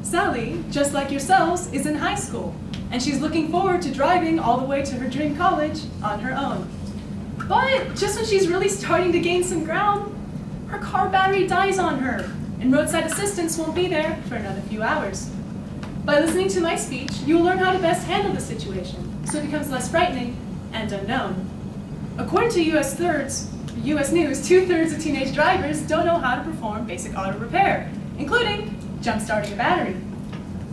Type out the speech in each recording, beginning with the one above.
Sally, just like yourselves, is in high school, and she's looking forward to driving all the way to her dream college on her own. But just when she's really starting to gain some ground, her car battery dies on her, and roadside assistance won't be there for another few hours. By listening to my speech, you will learn how to best handle the situation, so it becomes less frightening and unknown. According to US News, 2/3 of teenage drivers don't know how to perform basic auto repair, including jump-starting a battery.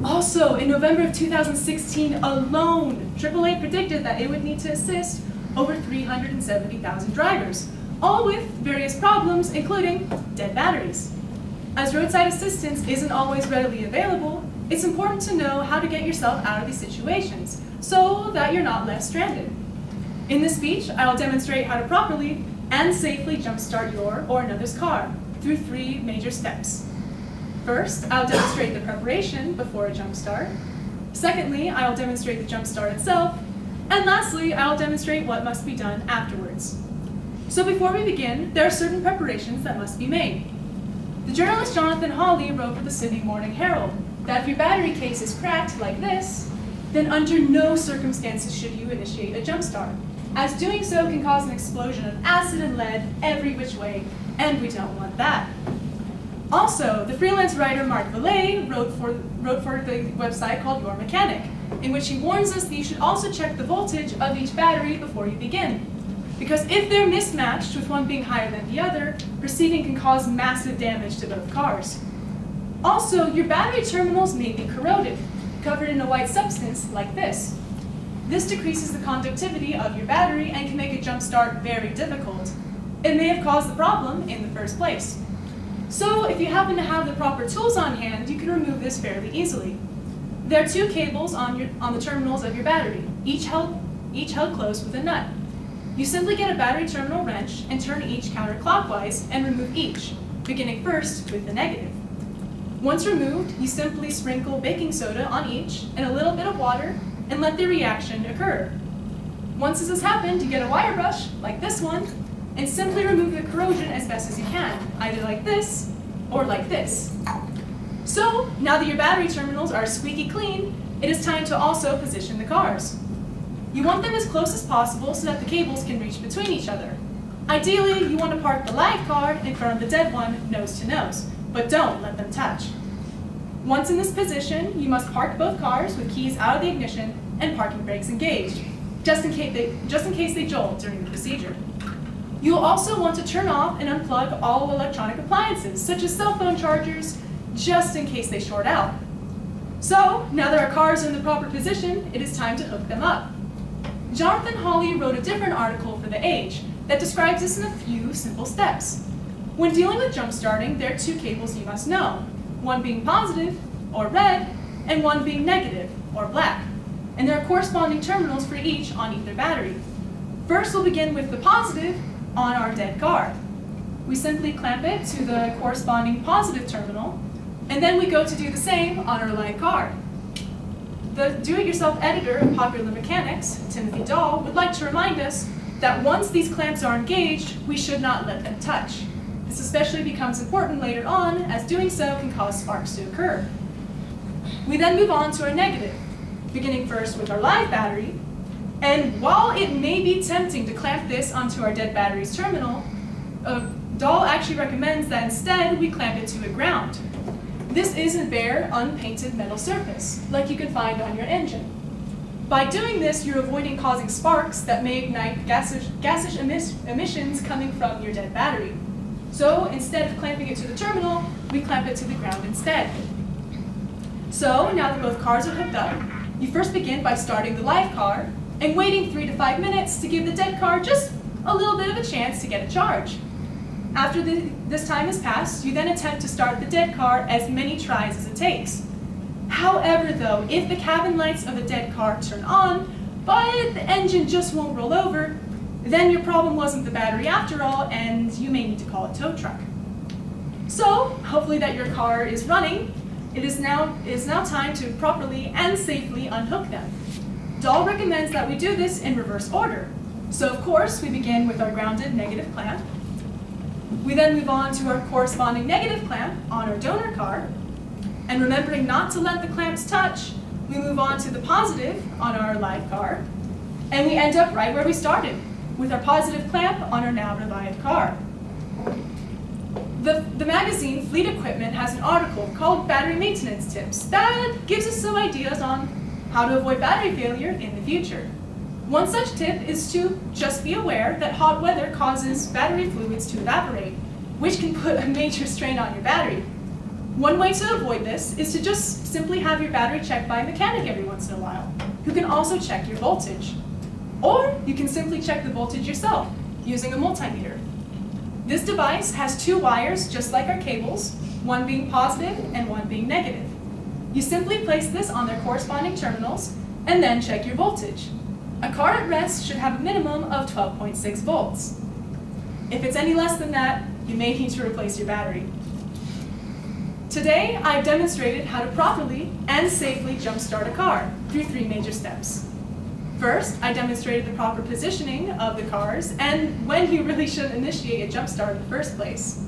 Also, in November of 2016 alone, AAA predicted that it would need to assist over 370,000 drivers, all with various problems, including dead batteries. As roadside assistance isn't always readily available, it's important to know how to get yourself out of these situations so that you're not left stranded. In this speech, I will demonstrate how to properly and safely jumpstart your or another's car through 3 major steps. First, I'll demonstrate the preparation before a jumpstart. Secondly, I'll demonstrate the jumpstart itself. And lastly, I'll demonstrate what must be done afterwards. So before we begin, there are certain preparations that must be made. The journalist Jonathan Hawley wrote for the Sydney Morning Herald that if your battery case is cracked like this, then under no circumstances should you initiate a jumpstart, as doing so can cause an explosion of acid and lead every which way, and we don't want that. Also, the freelance writer Mark Valet wrote for the website called Your Mechanic, in which he warns us that you should also check the voltage of each battery before you begin. Because if they're mismatched, with one being higher than the other, proceeding can cause massive damage to both cars. Also, your battery terminals may be corroded, covered in a white substance like this. This decreases the conductivity of your battery and can make a jump start very difficult. It may have caused the problem in the first place. So if you happen to have the proper tools on hand, you can remove this fairly easily. There are 2 cables on the terminals of your battery, each held close with a nut. You simply get a battery terminal wrench and turn each counterclockwise and remove each, beginning first with the negative. Once removed, you simply sprinkle baking soda on each and a little bit of water and let the reaction occur. Once this has happened, you get a wire brush, like this one, and simply remove the corrosion as best as you can, either like this or like this. So, now that your battery terminals are squeaky clean, it is time to also position the cars. You want them as close as possible so that the cables can reach between each other. Ideally, you want to park the live car in front of the dead one nose to nose, but don't let them touch. Once in this position, you must park both cars with keys out of the ignition and parking brakes engaged, just in case they jolt during the procedure. You'll also want to turn off and unplug all electronic appliances, such as cell phone chargers, just in case they short out. So, now that our cars are in the proper position, it is time to hook them up. Jonathan Hawley wrote a different article for The Age that describes this in a few simple steps. When dealing with jump starting, there are 2 cables you must know, one being positive, or red, and one being negative, or black. And there are corresponding terminals for each on either battery. First, we'll begin with the positive on our dead car. We simply clamp it to the corresponding positive terminal, and then we go to do the same on our live car. The do-it-yourself editor of Popular Mechanics, Timothy Dahl, would like to remind us that once these clamps are engaged, we should not let them touch. This especially becomes important later on, as doing so can cause sparks to occur. We then move on to our negative, beginning first with our live battery, and while it may be tempting to clamp this onto our dead battery's terminal, Dahl actually recommends that instead we clamp it to the ground. This is a bare, unpainted metal surface, like you can find on your engine. By doing this, you're avoiding causing sparks that may ignite gaseous emissions coming from your dead battery. So instead of clamping it to the terminal, we clamp it to the ground instead. So now that both cars are hooked up, you first begin by starting the live car and waiting 3 to 5 minutes to give the dead car just a little bit of a chance to get a charge. After this time has passed, you then attempt to start the dead car as many tries as it takes. However, though, if the cabin lights of a dead car turn on, but the engine just won't roll over, then your problem wasn't the battery after all, and you may need to call a tow truck. So, hopefully that your car is running, it is now time to properly and safely unhook them. Dahl recommends that we do this in reverse order. So of course, we begin with our grounded negative clamp. We then move on to our corresponding negative clamp on our donor car. And remembering not to let the clamps touch, we move on to the positive on our live car, and we end up right where we started, with our positive clamp on our now revived car. The magazine Fleet Equipment has an article called Battery Maintenance Tips that gives us some ideas on how to avoid battery failure in the future. One such tip is to just be aware that hot weather causes battery fluids to evaporate, which can put a major strain on your battery. One way to avoid this is to just simply have your battery checked by a mechanic every once in a while, who can also check your voltage. Or you can simply check the voltage yourself using a multimeter. This device has two wires just like our cables, one being positive and one being negative. You simply place this on their corresponding terminals and then check your voltage. A car at rest should have a minimum of 12.6 volts. If it's any less than that, you may need to replace your battery. Today, I've demonstrated how to properly and safely jumpstart a car through 3 major steps. First, I demonstrated the proper positioning of the cars and when you really should initiate a jumpstart in the first place.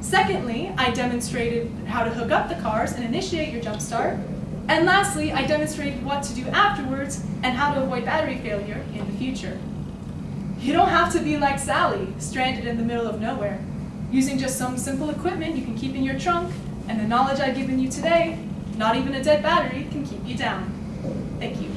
Secondly, I demonstrated how to hook up the cars and initiate your jumpstart. And lastly, I demonstrated what to do afterwards and how to avoid battery failure in the future. You don't have to be like Sally, stranded in the middle of nowhere. Using just some simple equipment you can keep in your trunk, and the knowledge I've given you today, not even a dead battery can keep you down. Thank you.